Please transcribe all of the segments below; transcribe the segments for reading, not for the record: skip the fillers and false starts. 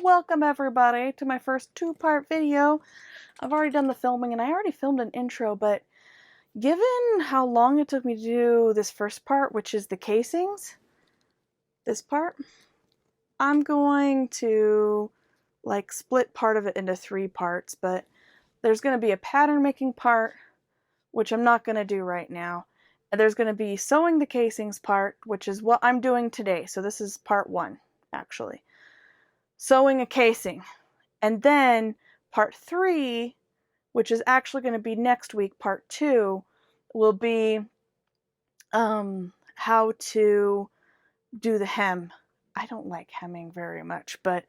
Welcome everybody to my first two-part video. I've already done the filming and I already filmed an intro, but given how long it took me to do this first part, which is the casings, this part, I'm going to split part of it into 3 parts, but there's going to be a pattern making part, which I'm not going to do right now. And there's going to be sewing the casings part, which is what I'm doing today. So this is part 1, actually. Sewing a casing. And then part 3, which is actually going to be next week, part 2, will be how to do the hem. I don't like hemming very much, but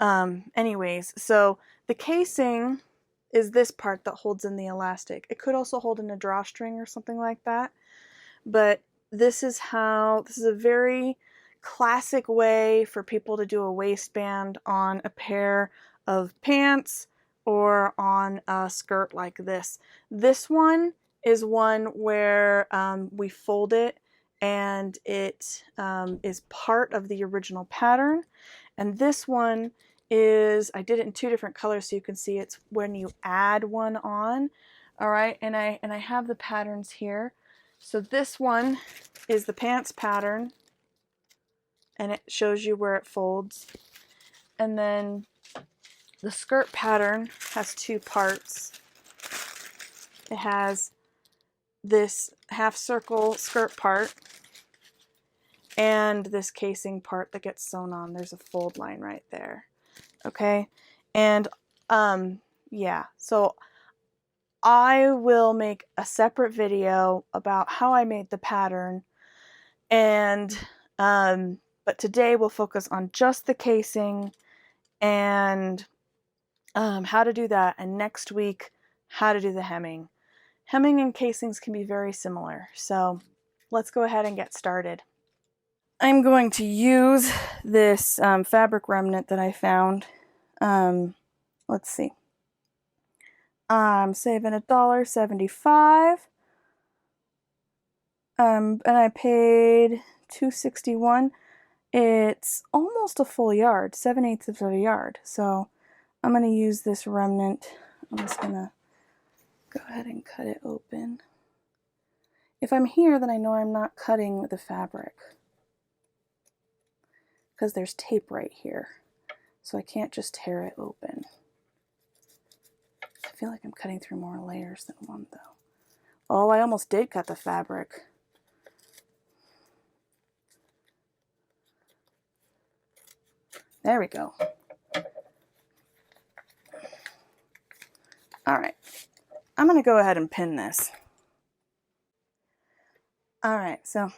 anyways, so the casing is this part that holds in the elastic. It could also hold in a drawstring or something like that, but this is a very classic way for people to do a waistband on a pair of pants or on a skirt like this. This one is one where we fold it and it is part of the original pattern. And this one is, I did it in 2 different colors so you can see it's when you add one on. All right, and I have the patterns here. So this one is the pants pattern, and it shows you where it folds. And then the skirt pattern has 2 parts. It has this half circle skirt part and this casing part that gets sewn on. There's a fold line right there. Okay, and yeah, so I will make a separate video about how I made the pattern, and but today we'll focus on just the casing and how to do that, and next week how to do the hemming. Hemming and casings can be very similar, so let's go ahead and get started. I'm going to use this fabric remnant that I found. Let's see. I'm saving $1.75. And I paid $2.61. It's almost a full yard, 7/8 of a yard. So I'm going to use this remnant. I'm just going to go ahead and cut it open. If I'm here, then I know I'm not cutting the fabric, because there's tape right here. So I can't just tear it open. I feel like I'm cutting through more layers than one, though. Oh, I almost did cut the fabric. There we go. All right, I'm going to go ahead and pin this. All right, so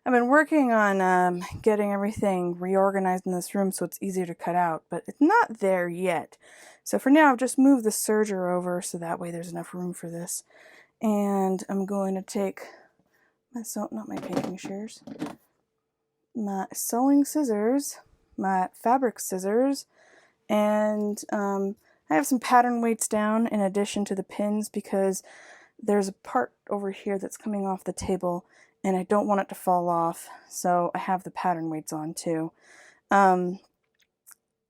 I've been working on getting everything reorganized in this room so it's easier to cut out, but it's not there yet. So for now, I've just moved the serger over so that way there's enough room for this. And I'm going to take my not my baking shears, my sewing scissors, my fabric scissors, and I have some pattern weights down in addition to the pins because there's a part over here that's coming off the table and I don't want it to fall off, so I have the pattern weights on too.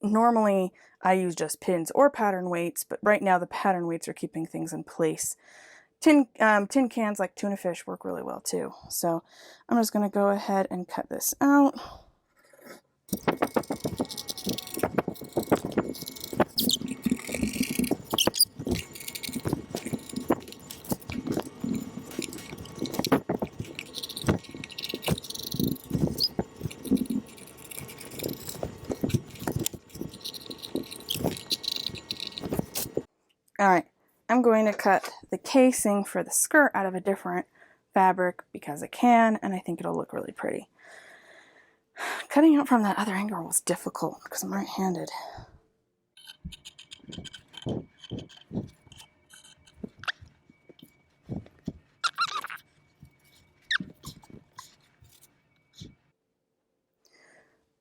Normally I use just pins or pattern weights, but right now the pattern weights are keeping things in place. Tin cans like tuna fish work really well too. So I'm just going to go ahead and cut this out. Alright, I'm going to cut the casing for the skirt out of a different fabric because I can, and I think it'll look really pretty. Cutting out from that other angle was difficult because I'm right-handed.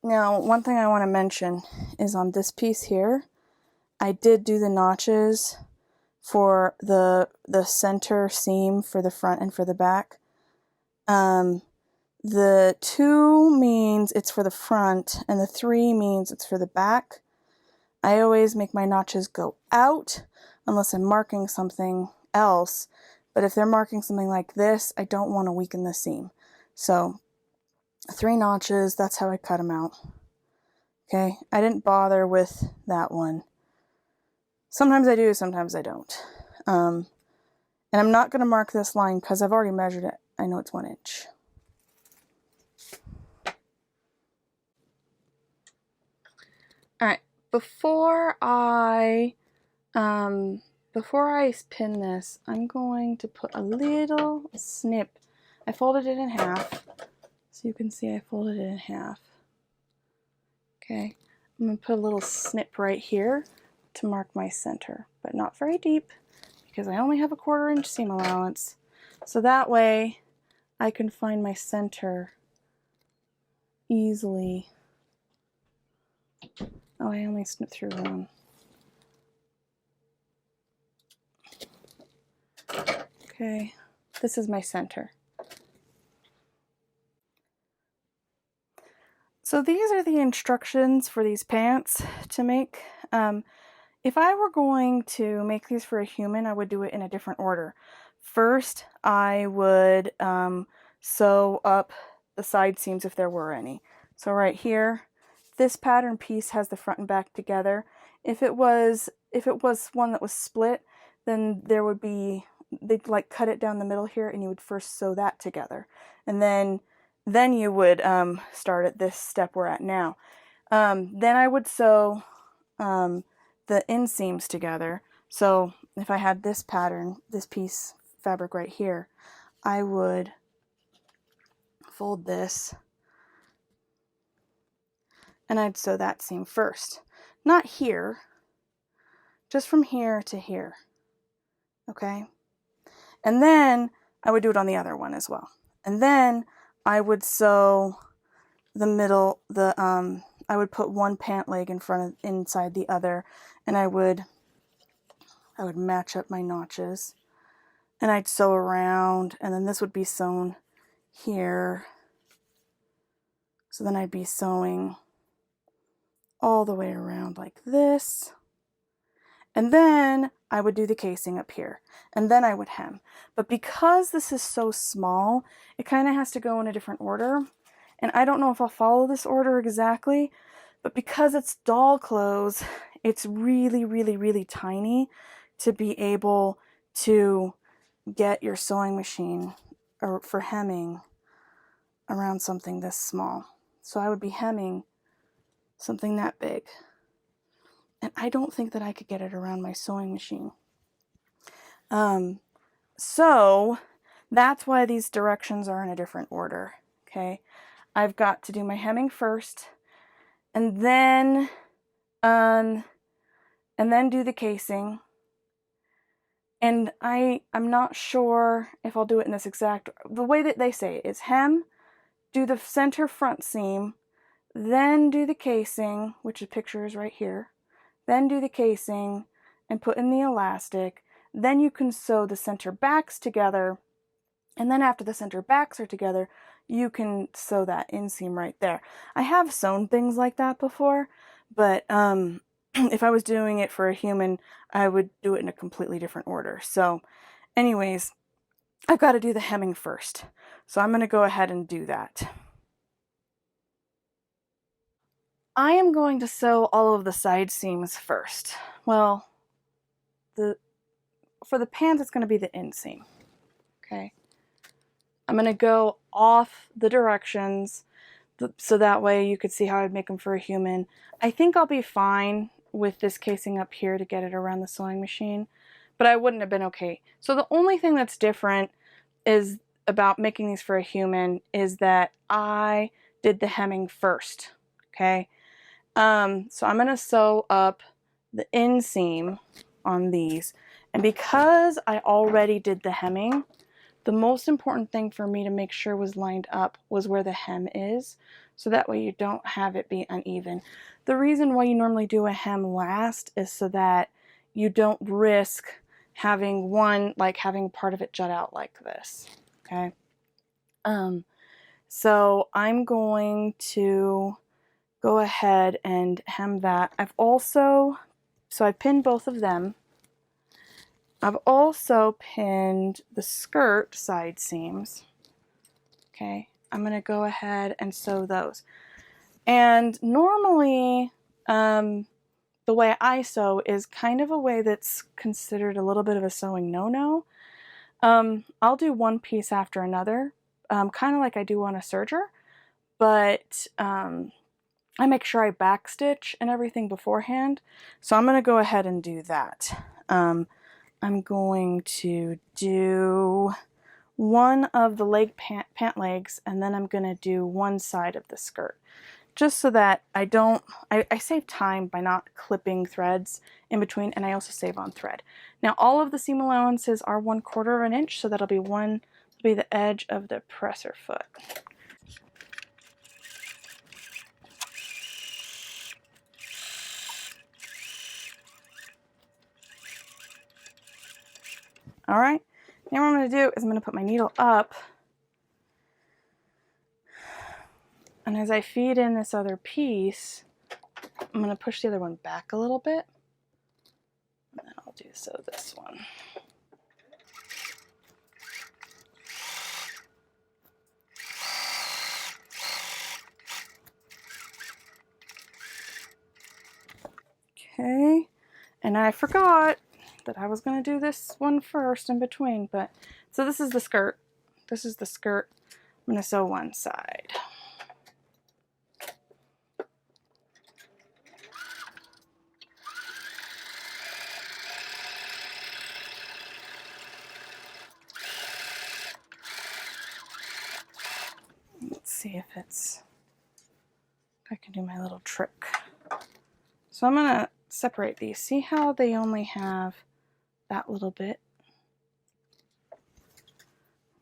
Now, one thing I want to mention is on this piece here, I did do the notches for the center seam for the front and for the back. The 2 means it's for the front, and the 3 means it's for the back. I always make my notches go out unless I'm marking something else. But if they're marking something like this, I don't want to weaken the seam. So 3 notches, that's how I cut them out. Okay, I didn't bother with that one. Sometimes I do, sometimes I don't. And I'm not going to mark this line because I've already measured it. I know it's 1 inch. Alright, before I pin this, I'm going to put a little snip. I folded it in half, so you can see I folded it in half. Okay, I'm going to put a little snip right here to mark my center, but not very deep because I only have a 1/4 inch seam allowance. So that way I can find my center easily. Oh, I only snipped through one. Okay, this is my center. So these are the instructions for these pants to make. If I were going to make these for a human, I would do it in a different order. First, I would sew up the side seams if there were any. So right here, this pattern piece has the front and back together. If it was one that was split, then there would be, they'd like cut it down the middle here, and you would first sew that together, and then you would start at this step we're at now. Then I would sew the inseams together. So if I had this pattern, this piece fabric right here, I would fold this and I'd sew that seam first. Not here, just from here to here. Okay? And then I would do it on the other one as well. And then I would sew the middle, I would put one pant leg inside the other, and I would match up my notches, and I'd sew around, and then this would be sewn here. So then I'd be sewing all the way around like this. And then I would do the casing up here, and then I would hem. But because this is so small, it kind of has to go in a different order. And I don't know if I'll follow this order exactly, but because it's doll clothes, it's really, really, really tiny to be able to get your sewing machine or for hemming around something this small. So I would be hemming something that big. And I don't think that I could get it around my sewing machine. So that's why these directions are in a different order. Okay, I've got to do my hemming first, and then do the casing. And I'm not sure if I'll do it in this exact, the way that they say it is hem, do the center front seam, then do the casing, which the picture is right here, then do the casing and put in the elastic, then you can sew the center backs together, and then after the center backs are together, you can sew that inseam right there. I have sewn things like that before, but if I was doing it for a human, I would do it in a completely different order. So anyways, I've got to do the hemming first. So I'm going to go ahead and do that. I am going to sew all of the side seams first. Well, for the pants, it's going to be the inseam. Okay. I'm going to go off the directions so that way you could see how I'd make them for a human. I think I'll be fine with this casing up here to get it around the sewing machine, but I wouldn't have been okay. So the only thing that's different is about making these for a human is that I did the hemming first. Okay. So I'm going to sew up the inseam on these, and because I already did the hemming, the most important thing for me to make sure was lined up was where the hem is, so that way you don't have it be uneven. The reason why you normally do a hem last is so that you don't risk having having part of it jut out like this. Okay. So I'm going to go ahead and hem that. So I've pinned both of them. I've also pinned the skirt side seams. Okay, I'm going to go ahead and sew those. And normally, the way I sew is kind of a way that's considered a little bit of a sewing no-no. I'll do one piece after another, kind of like I do on a serger, but I make sure I backstitch and everything beforehand. So I'm going to go ahead and do that. I'm going to do one of the pant legs, and then I'm going to do one side of the skirt, just so that I save time by not clipping threads in between, and I also save on thread. Now all of the seam allowances are 1/4 of an inch, so that'll be the edge of the presser foot. All right, now what I'm going to do is I'm going to put my needle up, and as I feed in this other piece, I'm going to push the other one back a little bit, and then I'll do this one. Okay, and I forgot that I was going to do this one first in between, but so this is the skirt. This is the skirt. I'm going to sew one side. Let's see if I can do my little trick. So I'm going to separate these. See how they only have that little bit?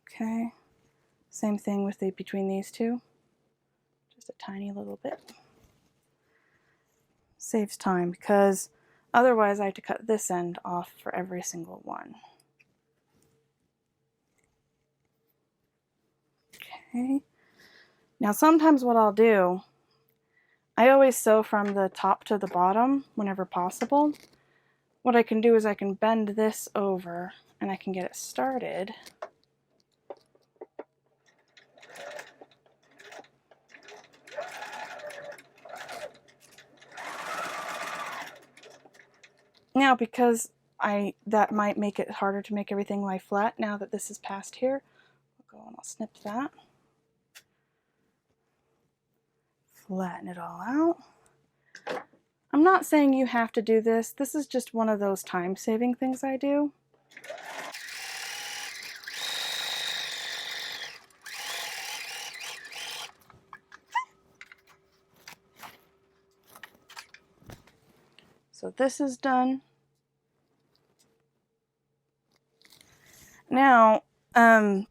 Okay. Same thing with between these two. Just a tiny little bit. Saves time because otherwise I have to cut this end off for every single one. Okay. Now sometimes what I'll do, I always sew from the top to the bottom whenever possible. What I can do is I can bend this over and I can get it started. Now because that might make it harder to make everything lie flat now that this is past here, I'll go and I'll snip that. Flatten it all out. I'm not saying you have to do this. This is just one of those time-saving things I do. So this is done. Now, I'm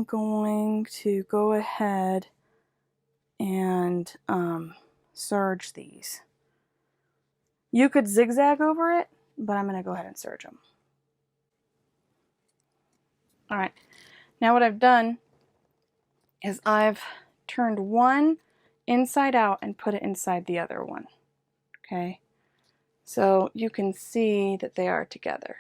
going to go ahead and serge these. You could zigzag over it, but I'm going to go ahead and serge them. All right, now what I've done is I've turned one inside out and put it inside the other one. Okay, so you can see that they are together.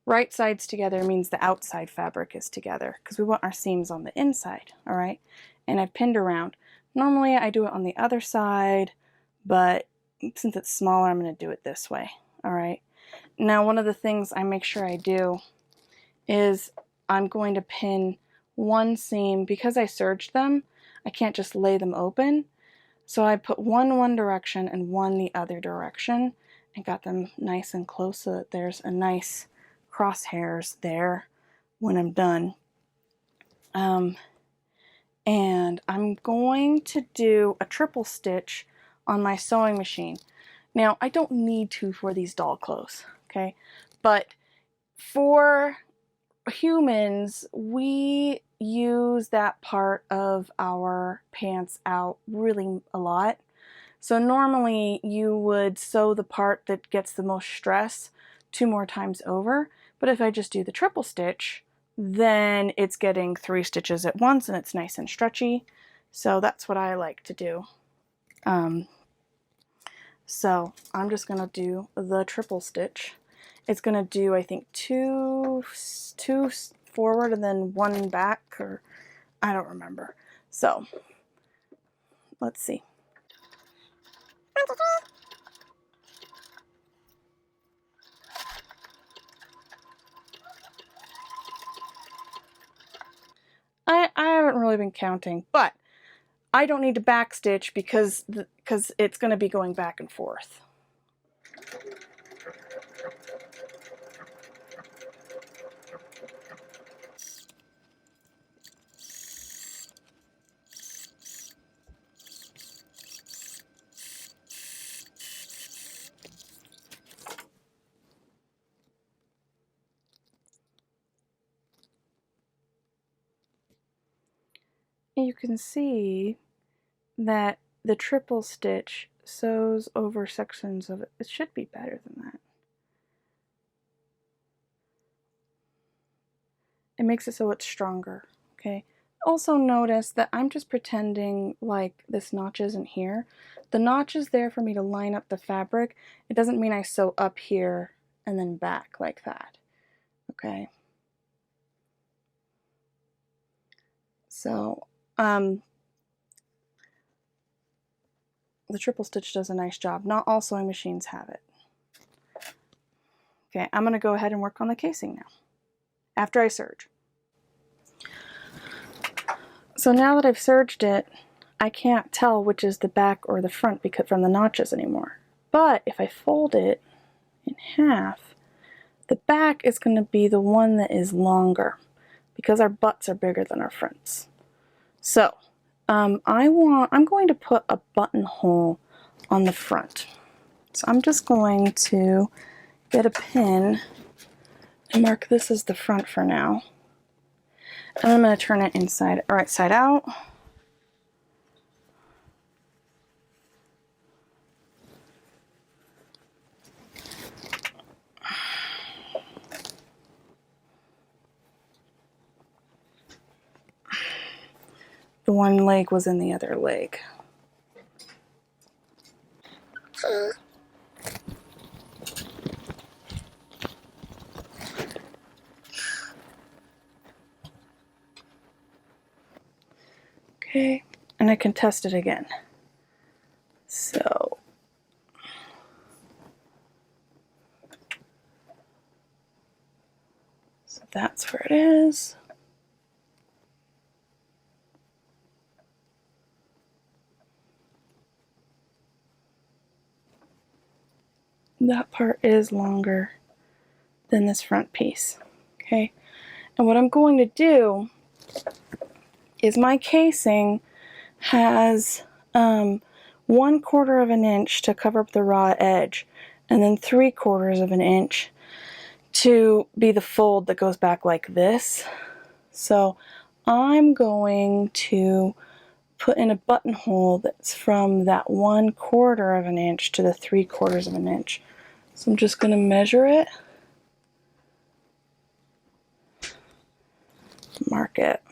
Right sides together means the outside fabric is together because we want our seams on the inside, all right? And I've pinned around. Normally I do it on the other side, but since it's smaller, I'm going to do it this way, all right? Now, one of the things I make sure I do is I'm going to pin one seam. Because I serged them, I can't just lay them open. So I put one direction and one the other direction and got them nice and close so that there's a nice crosshairs there when I'm done. And I'm going to do a triple stitch on my sewing machine. Now, I don't need to for these doll clothes, okay? But for humans, we use that part of our pants out really a lot. So normally you would sew the part that gets the most stress 2 more times over. But if I just do the triple stitch, then it's getting 3 stitches at once and it's nice and stretchy. So that's what I like to do. So I'm just gonna do the triple stitch. It's gonna do, I think, two forward and then one back, or I don't remember. So let's see. I haven't really been counting, but I don't need to backstitch because it's going to be going back and forth. You can see that the triple stitch sews over sections of it. It should be better than that. It makes it so it's stronger, okay? Also notice that I'm just pretending like this notch isn't here. The notch is there for me to line up the fabric. It doesn't mean I sew up here and then back like that, okay? So, the triple stitch does a nice job. Not all sewing machines have it. Okay, I'm going to go ahead and work on the casing now, after I serge. So now that I've serged it, I can't tell which is the back or the front because from the notches anymore. But if I fold it in half, the back is going to be the one that is longer because our butts are bigger than our fronts. So I'm going to put a buttonhole on the front. So I'm just going to get a pin and mark this as the front for now. And I'm going to turn it inside or right side out. The one leg was in the other leg. Okay, and I can test it again. So that's where it is. That part is longer than this front piece. Okay, and what I'm going to do is my casing has 1/4 of an inch to cover up the raw edge, and then 3/4 of an inch to be the fold that goes back like this. So I'm going to put in a buttonhole that's from that 1/4 of an inch to the 3/4 of an inch. So I'm just going to measure it, mark it.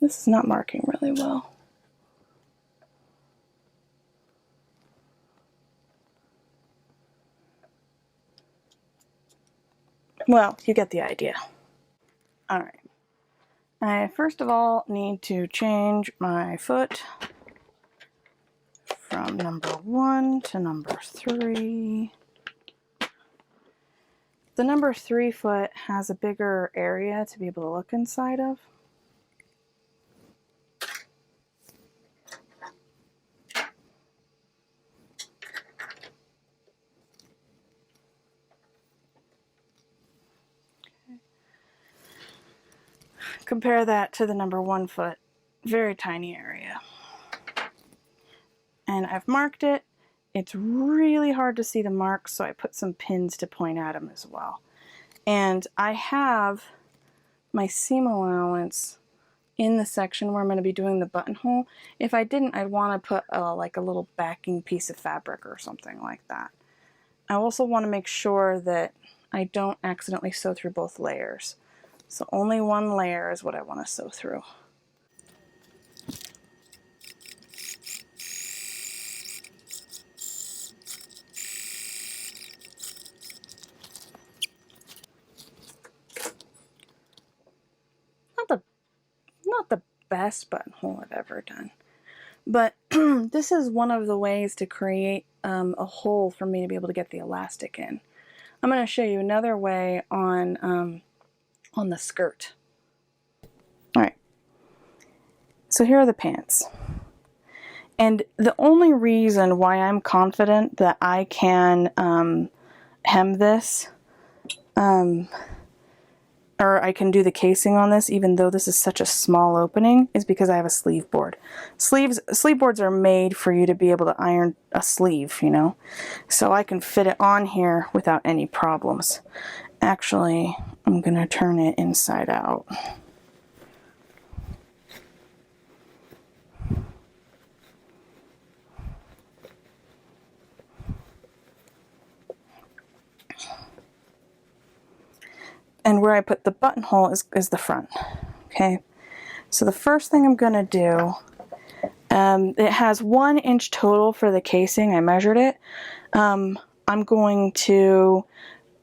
This is not marking really well. Well, you get the idea. All right. I first of all need to change my foot from number 1 to number 3. The number 3 foot has a bigger area to be able to look inside of. Compare that to the number 1 foot, very tiny area. And I've marked it. It's really hard to see the marks, so I put some pins to point at them as well. And I have my seam allowance in the section where I'm going to be doing the buttonhole. If I didn't, I'd want to put like a little backing piece of fabric or something like that. I also want to make sure that I don't accidentally sew through both layers. So only one layer is what I want to sew through. Not the best buttonhole I've ever done, but this is one of the ways to create a hole for me to be able to get the elastic in. I'm going to show you another way on the skirt. All right, so here are the pants. And the only reason why I'm confident that I can hem this, or I can do the casing on this, even though this is such a small opening, is because I have a sleeve board. Sleeve boards are made for you to be able to iron a sleeve, you know, so I can fit it on here without any problems. Actually, I'm gonna turn it inside out. And where I put the buttonhole is the front. Okay, so the first thing I'm gonna do, it has 1 inch total for the casing. I measured it. I'm going to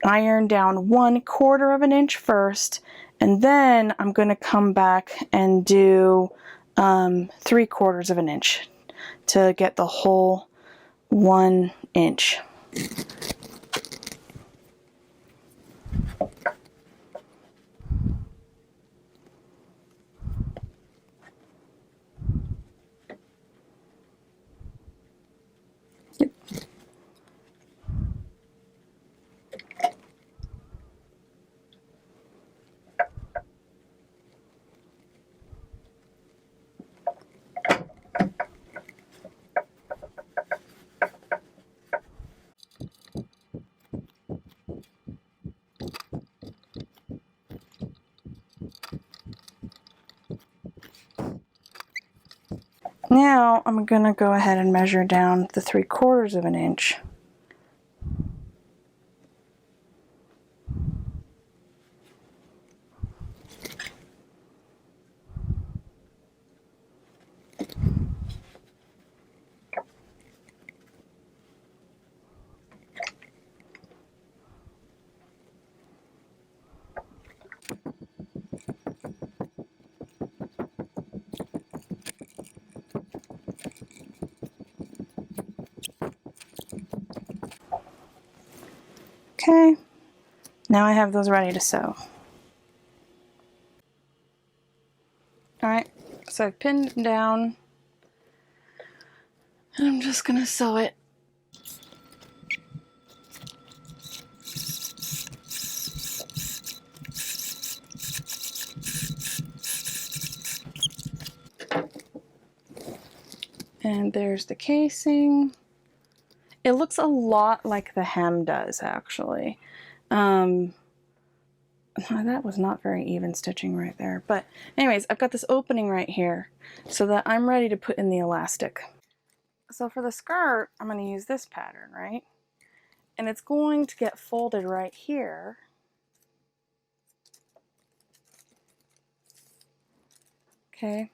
iron down 1/4 of an inch first, and then I'm going to come back and do 3/4 of an inch to get the whole 1 inch. Now I'm going to go ahead and measure down the 3/4 of an inch. Okay, now I have those ready to sew. Alright, so I've pinned them down, and I'm just going to sew it. And there's the casing. It looks a lot like the hem does, actually. That was not very even stitching right there. But anyways, I've got this opening right here so that I'm ready to put in the elastic. So for the skirt, I'm going to use this pattern, right? And it's going to get folded right here. Okay.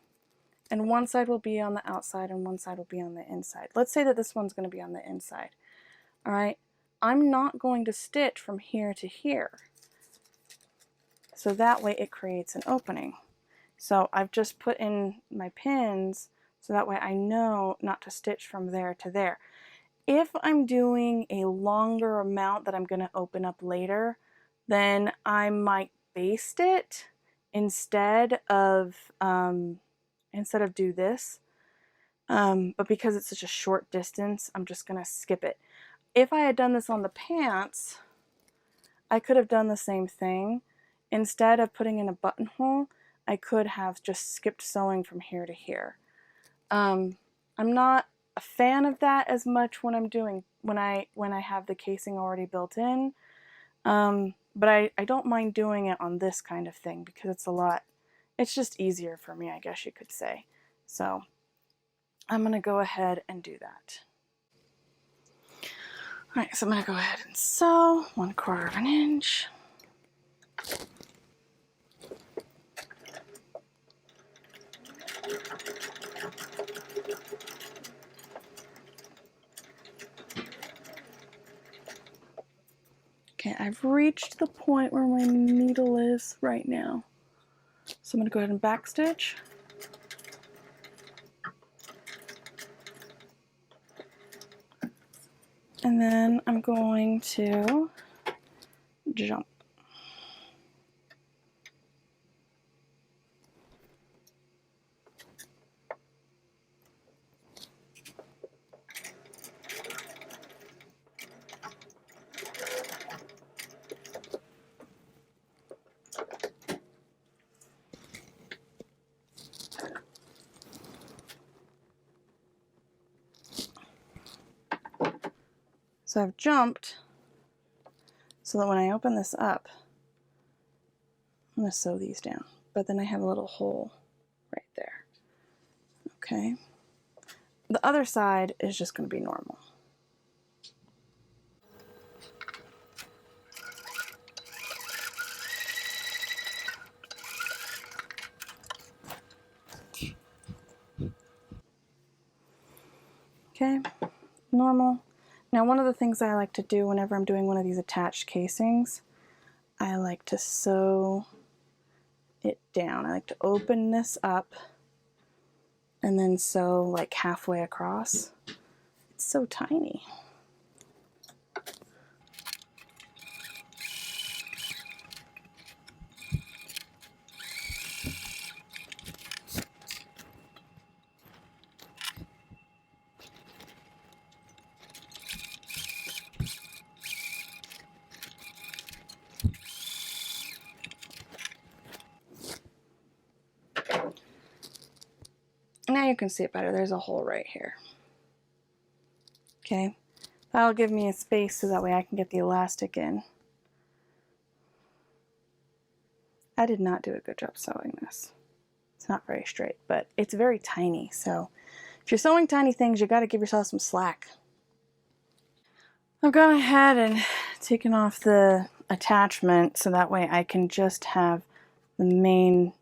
And one side will be on the outside and one side will be on the inside. Let's say that this one's going to be on the inside. All right. I'm not going to stitch from here to here. So that way it creates an opening. So I've just put in my pins so that way I know not to stitch from there to there. If I'm doing a longer amount that I'm going to open up later, then I might baste it instead of do this. But because it's such a short distance, I'm just going to skip it. If I had done this on the pants, I could have done the same thing. Instead of putting in a buttonhole, I could have just skipped sewing from here to here. I'm not a fan of that as much when I'm doing when I have the casing already built in, but I don't mind doing it on this kind of thing because it's a lot It's just easier for me, I guess you could say. So I'm going to go ahead and do that. All right, so I'm going to go ahead and sew 1/4 of an inch. Okay, I've reached the point where my needle is right now. So I'm going to go ahead and backstitch. And then I'm going to jump. So I've jumped so that when I open this up, I'm going to sew these down. But then I have a little hole right there. Okay. The other side is just going to be normal. Okay, normal. Now one of the things I like to do whenever I'm doing one of these attached casings, I like to sew it down. I like to open this up and then sew like halfway across. It's so tiny. Now you can see it better. There's a hole right here. Okay, that'll give me a space so that way I can get the elastic in. I did not do a good job sewing this. It's not very straight, but it's very tiny. So if you're sewing tiny things, you got to give yourself some slack. I've gone ahead and taken off the attachment so that way I can just have the main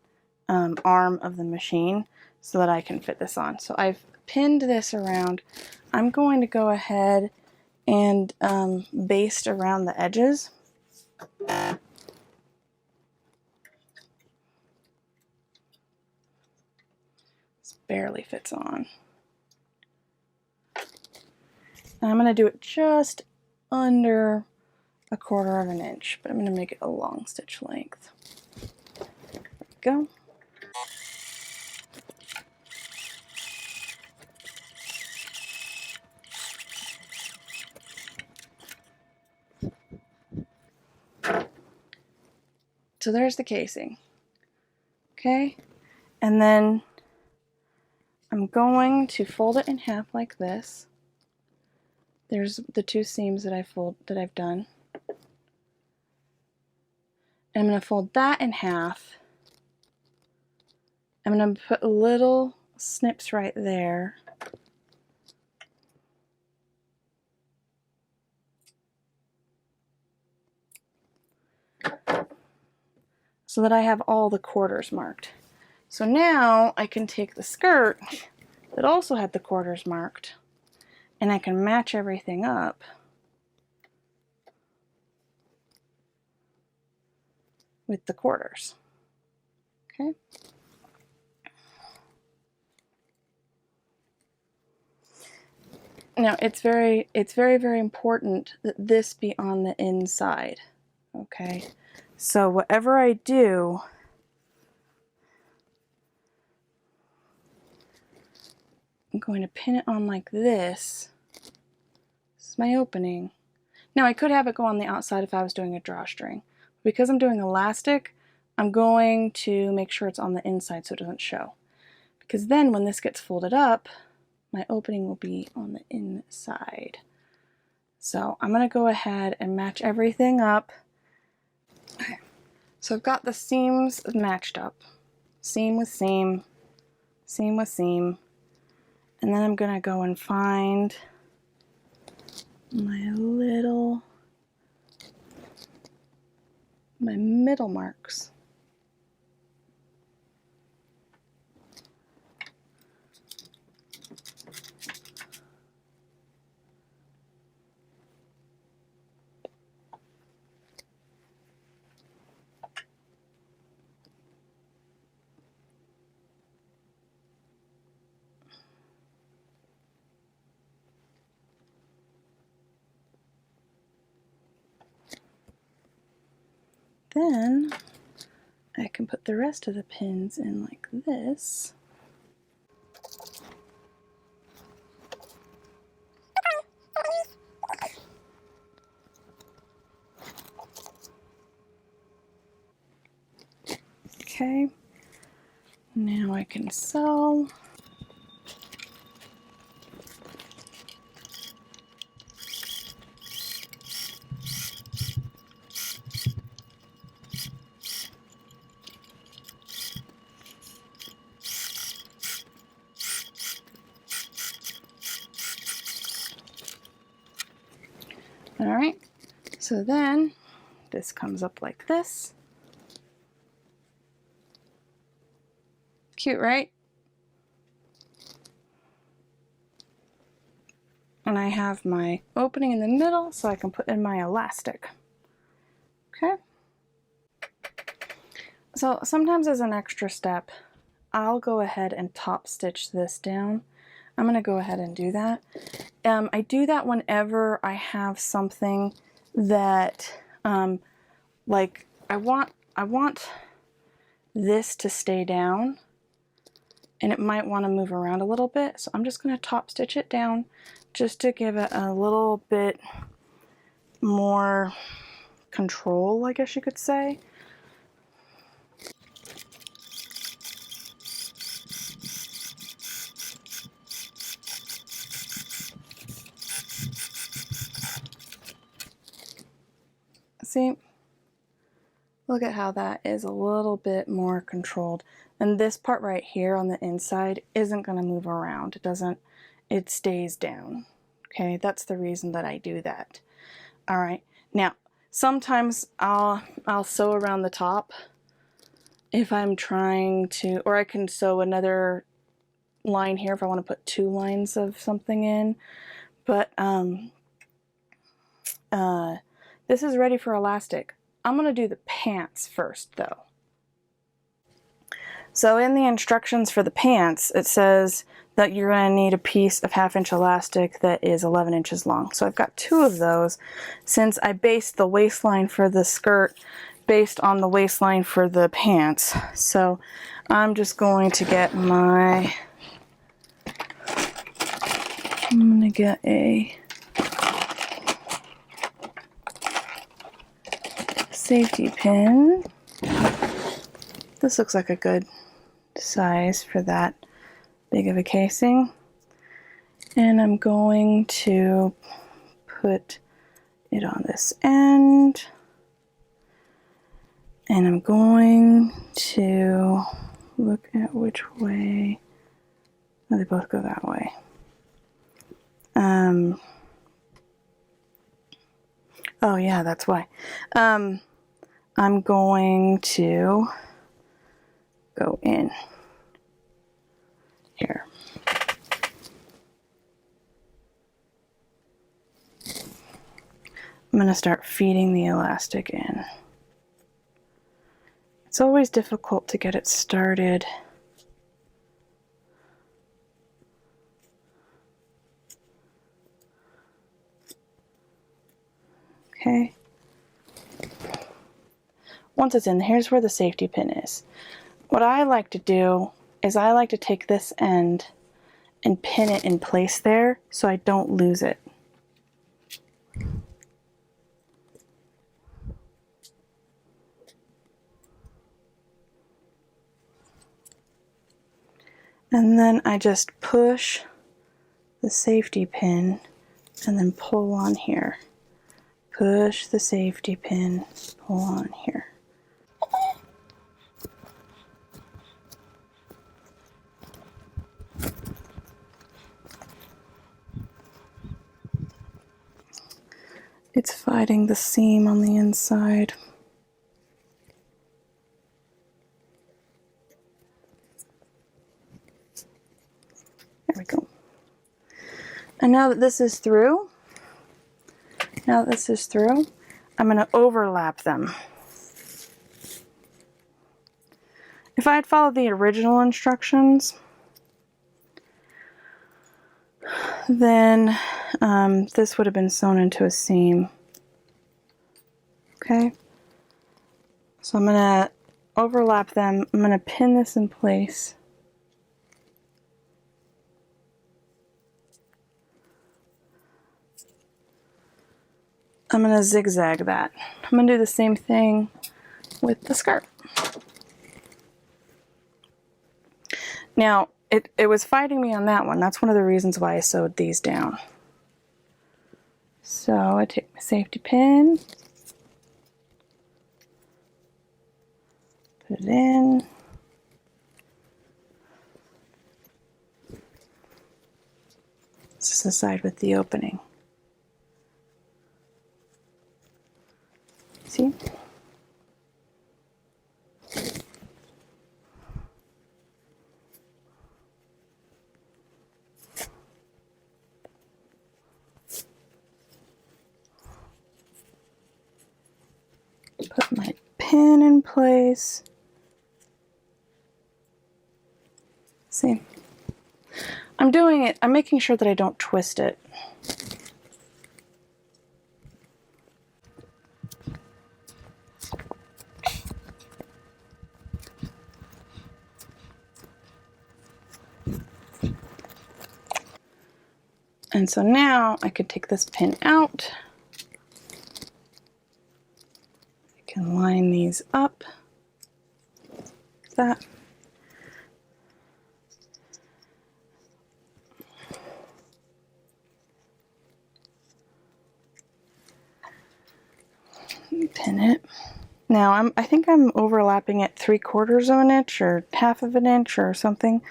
arm of the machine so that I can fit this on. So I've pinned this around. I'm going to go ahead and baste around the edges. This barely fits on. And I'm going to do it just under 1/4 of an inch, but I'm going to make it a long stitch length. There we go. So there's the casing. Okay, and then I'm going to fold it in half like this. There's the 2 seams that I've done. And I'm going to fold that in half. I'm going to put little snips right there. So that I have all the quarters marked. So now I can take the skirt that also had the quarters marked and I can match everything up with the quarters. Okay. Now it's very, very important that this be on the inside. Okay. So whatever I do, I'm going to pin it on like this. This is my opening. Now I could have it go on the outside if I was doing a drawstring. Because I'm doing elastic, I'm going to make sure it's on the inside so it doesn't show. Because then when this gets folded up, my opening will be on the inside. So I'm going to go ahead and match everything up. Okay. So I've got the seams matched up. seam with seam, seam with seam, and then I'm gonna go and find my middle marks. Then I can put the rest of the pins in like this. Okay, now I can sew. All right, so then this comes up like this. Cute, right? And I have my opening in the middle so I can put in my elastic. Okay. So sometimes as an extra step, I'll go ahead and top stitch this down. I'm going to go ahead and do that. I do that whenever I have something that, like I want this to stay down, and it might want to move around a little bit. So I'm just going to top stitch it down just to give it a little bit more control, I guess you could say. See, look at how that is a little bit more controlled. And this part right here on the inside isn't going to move around. It stays down. Okay, that's the reason that I do that. All right, now sometimes I'll sew around the top if I'm trying to, or I can sew another line here if I want to put 2 lines of something in. But this is ready for elastic. I'm going to do the pants first though. So in the instructions for the pants, it says that you're going to need a piece of 1/2 inch elastic that is 11 inches long. So I've got 2 of those, since I based the waistline for the skirt based on the waistline for the pants. So I'm just going to get I'm going to get a safety pin. This looks like a good size for that big of a casing. And I'm going to put it on this end. And I'm going to look at which way. Oh, they both go that way. Oh yeah, that's why. I'm going to go in here. I'm going to start feeding the elastic in. It's always difficult to get it started. Okay. Once it's in, here's where the safety pin is. What I like to do is I like to take this end and pin it in place there so I don't lose it. And then I just push the safety pin and then pull on here. Push the safety pin, pull on here. It's fighting the seam on the inside. There we go. And now that this is through, I'm going to overlap them. If I had followed the original instructions, then this would have been sewn into a seam. Okay, so I'm going to overlap them. I'm going to pin this in place. I'm going to zigzag that. I'm going to do the same thing with the skirt. Now, it was fighting me on that one. That's one of the reasons why I sewed these down. So I take my safety pin, put it in. This is the side with the opening. See? Put my pin in place. See? I'm doing it, I'm making sure that I don't twist it. And so now I could take this pin out. I can line these up. Like that. Pin it. Now I think I'm overlapping it 3/4 of an inch or 1/2 of an inch or something.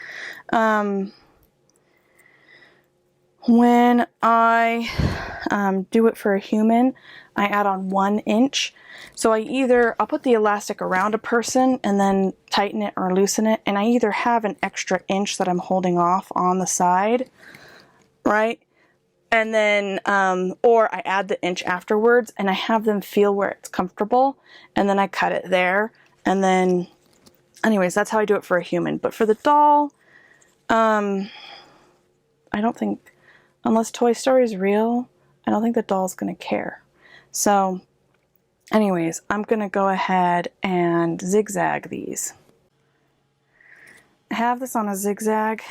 When I do it for a human, I add on 1 inch. So I'll put the elastic around a person and then tighten it or loosen it, and I either have an extra inch that I'm holding off on the side, right? And then, or I add the inch afterwards and I have them feel where it's comfortable, and then I cut it there. And then, anyways, that's how I do it for a human. But for the doll, I don't think, unless Toy Story is real, I don't think the doll's gonna care. So anyways, I'm gonna go ahead and zigzag these. I have this on a zigzag.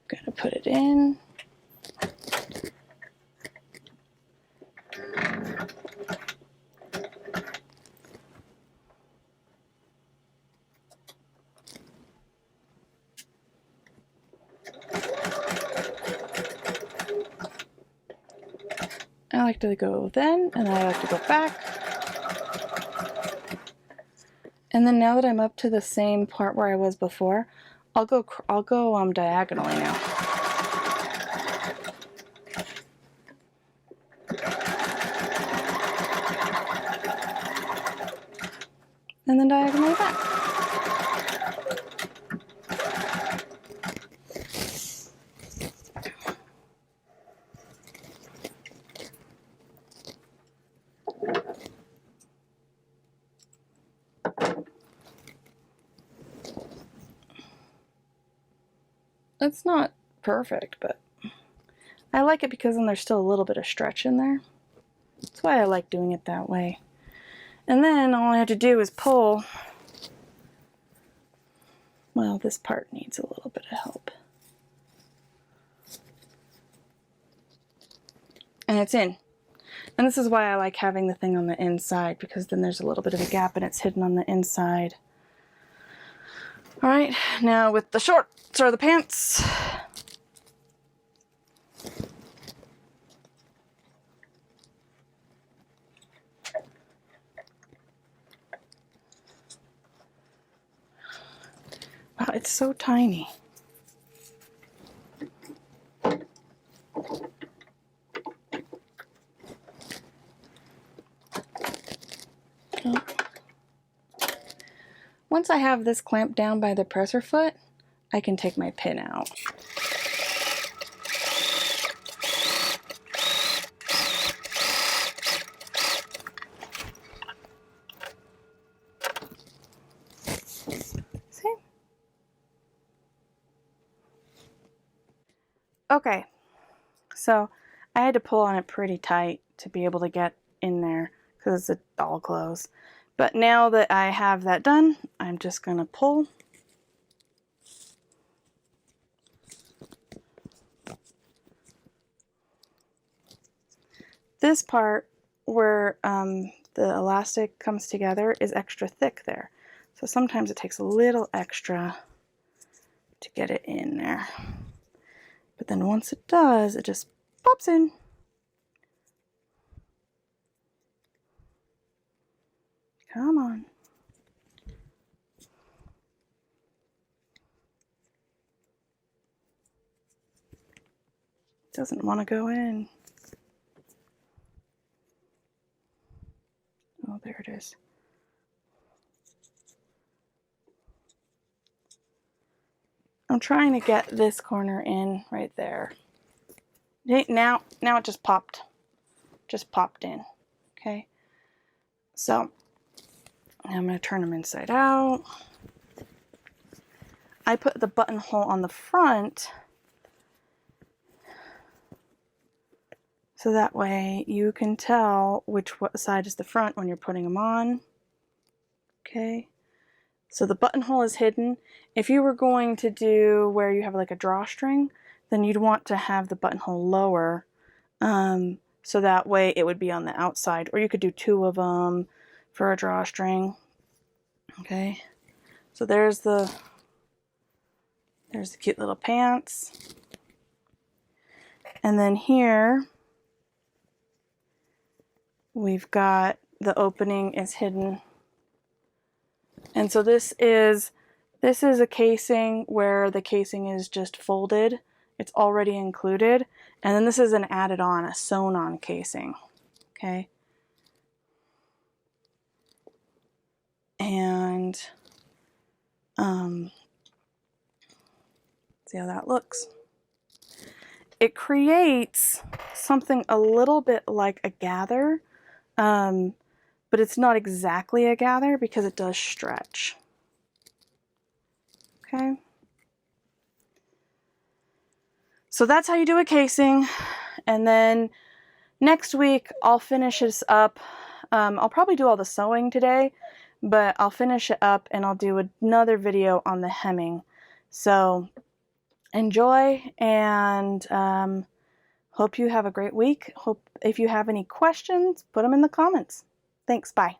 Gonna put it in. I like to go then, and I like to go back. And then now that I'm up to the same part where I was before, I'll go diagonally now. And then diagonally back. It's not perfect, but I like it because then there's still a little bit of stretch in there. That's why I like doing it that way. And then all I have to do is pull. Well, this part needs a little bit of help. And it's in. And this is why I like having the thing on the inside, because then there's a little bit of a gap and it's hidden on the inside. All right, now with the shorts or the pants. Wow, it's so tiny. once I have this clamped down by the presser foot, I can take my pin out. See? Okay, so I had to pull on it pretty tight to be able to get in there because it's all closed. But now that I have that done, I'm just going to pull. This part where the elastic comes together is extra thick there. So sometimes it takes a little extra to get it in there. But then once it does, it just pops in. Come on. Doesn't want to go in. Oh, there it is. I'm trying to get this corner in right there. Now it just popped in. Okay. So now I'm going to turn them inside out. I put the buttonhole on the front so that way you can tell which side is the front when you're putting them on. Okay. So the buttonhole is hidden. If you were going to do where you have like a drawstring, then you'd want to have the buttonhole lower, so that way it would be on the outside. Or you could do 2 of them for a drawstring. Okay. So there's the cute little pants. And then here we've got the opening is hidden. And so this is a casing where the casing is just folded. It's already included. And then this is an added on, a sewn on casing. Okay. And see how that looks. It creates something a little bit like a gather, but it's not exactly a gather because it does stretch. Okay. So that's how you do a casing. And then next week I'll finish this up. I'll probably do all the sewing today, but I'll finish it up and I'll do another video on the hemming. So enjoy, and hope you have a great week. Hope if you have any questions, put them in the comments. Thanks, bye.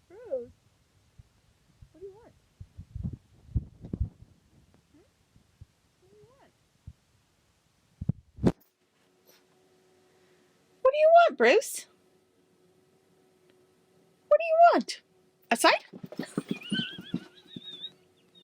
Rose, what do you want? What do you want? What do you want, Bruce? What do you want? A side?